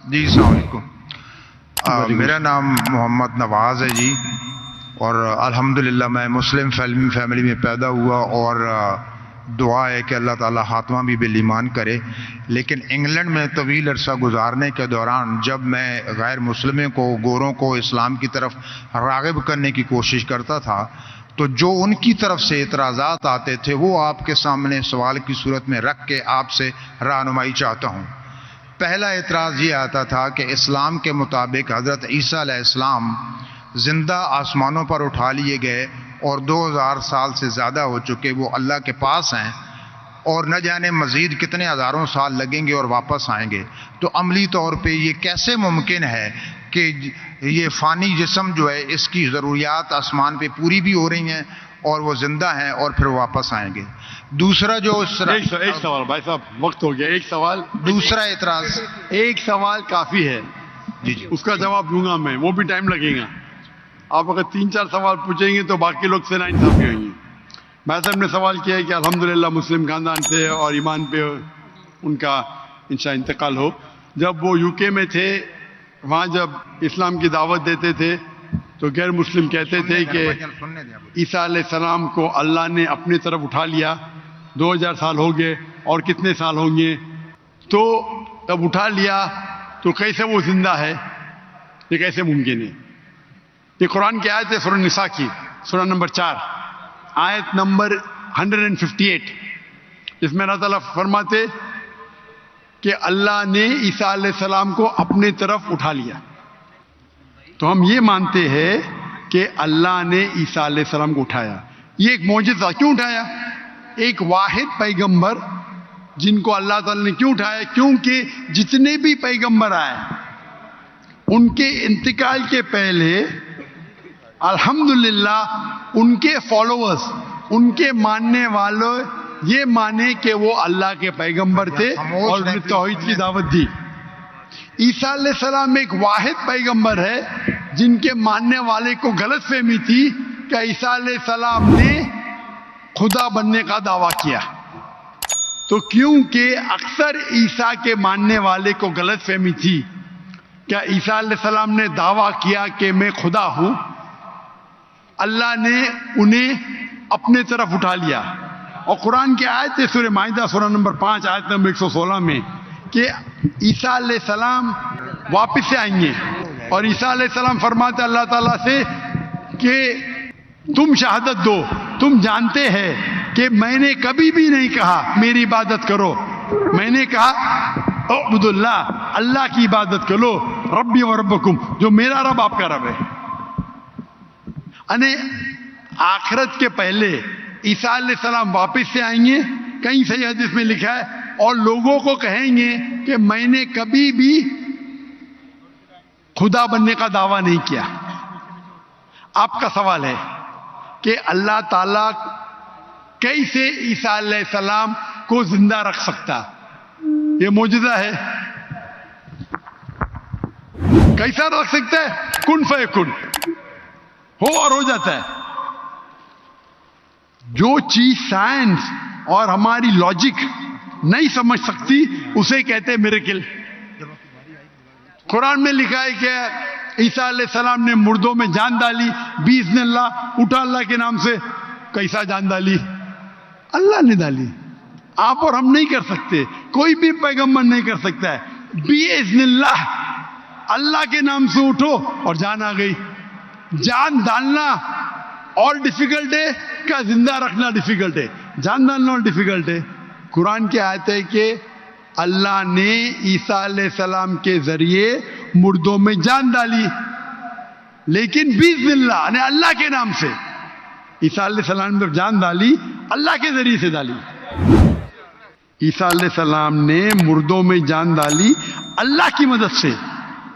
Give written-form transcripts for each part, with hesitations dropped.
جی السلام علیکم، میرا نام محمد نواز ہے جی، اور الحمدللہ میں مسلم فیملی میں پیدا ہوا، اور دعا ہے کہ اللہ تعالیٰ خاتمہ بھی بالایمان کرے۔ لیکن انگلینڈ میں طویل عرصہ گزارنے کے دوران جب میں غیر مسلموں کو، گوروں کو اسلام کی طرف راغب کرنے کی کوشش کرتا تھا، تو جو ان کی طرف سے اعتراضات آتے تھے وہ آپ کے سامنے سوال کی صورت میں رکھ کے آپ سے رہنمائی چاہتا ہوں۔ پہلا اعتراض یہ آتا تھا کہ اسلام کے مطابق حضرت عیسیٰ علیہ السلام زندہ آسمانوں پر اٹھا لیے گئے اور 2000 سال سے زیادہ ہو چکے وہ اللہ کے پاس ہیں، اور نہ جانے مزید کتنے ہزاروں سال لگیں گے اور واپس آئیں گے۔ تو عملی طور پہ یہ کیسے ممکن ہے کہ یہ فانی جسم جو ہے اس کی ضروریات آسمان پہ پوری بھی ہو رہی ہیں اور وہ زندہ ہیں اور پھر واپس آئیں گے؟ دوسرا جو ایک سوال بھائی صاحب، وقت ہو گیا، ایک سوال، دوسرا اعتراض، ایک سوال کافی ہے، جی جی اس کا جواب دوں گا میں، وہ بھی ٹائم لگے گا۔ آپ اگر 3-4 سوال پوچھیں گے تو باقی لوگ سے ناانصافی ہوئیں گے۔ بھائی صاحب نے سوال کیا ہے کہ الحمدللہ مسلم خاندان سے اور ایمان پہ ان کا انشاءاللہ انتقال ہو۔ جب وہ UK میں تھے، وہاں جب اسلام کی دعوت دیتے تھے تو غیر مسلم کہتے تھے کہ عیسیٰ علیہ السلام کو اللہ نے اپنی طرف اٹھا لیا، 2000 سال ہو گئے اور کتنے سال ہوں گے، تو جب اٹھا لیا تو کیسے وہ زندہ ہے؟ یہ کیسے ممکن ہے؟ یہ قرآن کی آیت ہے، سورہ نساء کی، سورہ نمبر 4، آیت نمبر 158، جس میں اللہ تعالیٰ فرماتے کہ اللہ نے عیسیٰ علیہ السلام کو اپنے طرف اٹھا لیا۔ تو ہم یہ مانتے ہیں کہ اللہ نے عیسیٰ علیہ السلام کو اٹھایا۔ یہ ایک معجزہ، کیوں اٹھایا؟ ایک واحد پیغمبر جن کو اللہ تعالیٰ نے کیوں اٹھایا؟ کیونکہ جتنے بھی پیغمبر آئے ان کے انتقال کے پہلے الحمدللہ ان کے فالوورز، ان کے ماننے والوں یہ مانے کہ وہ اللہ کے پیغمبر تھے اور انہیں توحید کی دعوت دی۔ عیسیٰ علیہ السلام ایک واحد پیغمبر ہے جن کے ماننے والے کو غلط فہمی تھی کہ عیسیٰ علیہ السلام نے خدا بننے کا دعویٰ کیا۔ تو کیونکہ اکثر عیسیٰ کے ماننے والے کو غلط فہمی تھی کہ عیسیٰ علیہ السلام نے دعویٰ کیا کہ میں خدا ہوں، اللہ نے انہیں اپنے طرف اٹھا لیا۔ اور قرآن کی آیت ہے سورہ مائدہ، سورہ نمبر 5، آیت نمبر 116 میں کہ عیسیٰ علیہ السلام واپس سے آئیں گے، اور عیسیٰ علیہ السلام فرماتے اللہ تعالیٰ سے کہ تم شہادت دو، تم جانتے ہیں کہ میں نے کبھی بھی نہیں کہا میری عبادت کرو، میں نے کہا اعبدوا اللہ، اللہ کی عبادت کرو، ربی و ربکم، جو میرا رب آپ کا رب ہے۔ یعنی آخرت کے پہلے عیسیٰ علیہ السلام واپس سے آئیں گے، کہیں صحیح حدیث میں لکھا ہے، اور لوگوں کو کہیں گے کہ میں نے کبھی بھی خدا بننے کا دعویٰ نہیں کیا۔ آپ کا سوال ہے کہ اللہ تعالیٰ کیسے عیسیٰ علیہ السلام کو زندہ رکھ سکتا؟ یہ معجزہ ہے، کیسا رکھ سکتا ہے؟ کن فیکن، ہو اور ہو جاتا ہے۔ جو چیز سائنس اور ہماری لاجک نہیں سمجھ سکتی اسے کہتے ہیں میریکل۔ قرآن میں لکھا ہے کہ عیسیٰ علیہ السلام نے مردوں میں جان ڈالی، باذن اللہ، اٹھا اللہ کے نام سے۔ کیسا جان ڈالی؟ اللہ نے ڈالی، آپ اور ہم نہیں کر سکتے، کوئی بھی پیغمبر نہیں کر سکتا ہے۔ باذن اللہ، اللہ کے نام سے اٹھو اور جان آ گئی۔ جان ڈالنا اور ڈیفیکلٹ ہے کیا زندہ رکھنا ڈیفیکلٹ ہے؟ جان ڈالنا اور ڈیفیکلٹ ہے۔ قرآن کی آیت ہے کہ اللہ نے عیسیٰ علیہ السلام کے ذریعے مردوں میں جان ڈالی، لیکن باذن اللہ، یعنی اللہ کے نام سے۔ عیسیٰ علیہ السلام نے جان ڈالی، اللہ کے ذریعے سے ڈالی۔ عیسیٰ علیہ السلام نے مردوں میں جان ڈالی اللہ کی مدد سے۔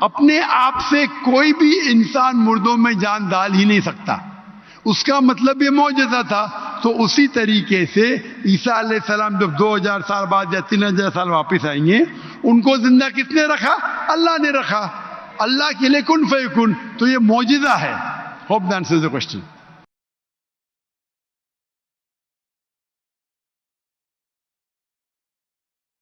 اپنے آپ سے کوئی بھی انسان مردوں میں جان ڈال ہی نہیں سکتا، اس کا مطلب یہ معجزہ تھا۔ تو اسی طریقے سے عیسیٰ علیہ السلام جب 2000 سال بعد یا 3000 سال واپس آئیں گے، ان کو زندہ کس نے رکھا؟ اللہ نے رکھا۔ اللہ کے لیے کن فیکن، تو یہ معجزہ ہے۔ Hope that answers the question.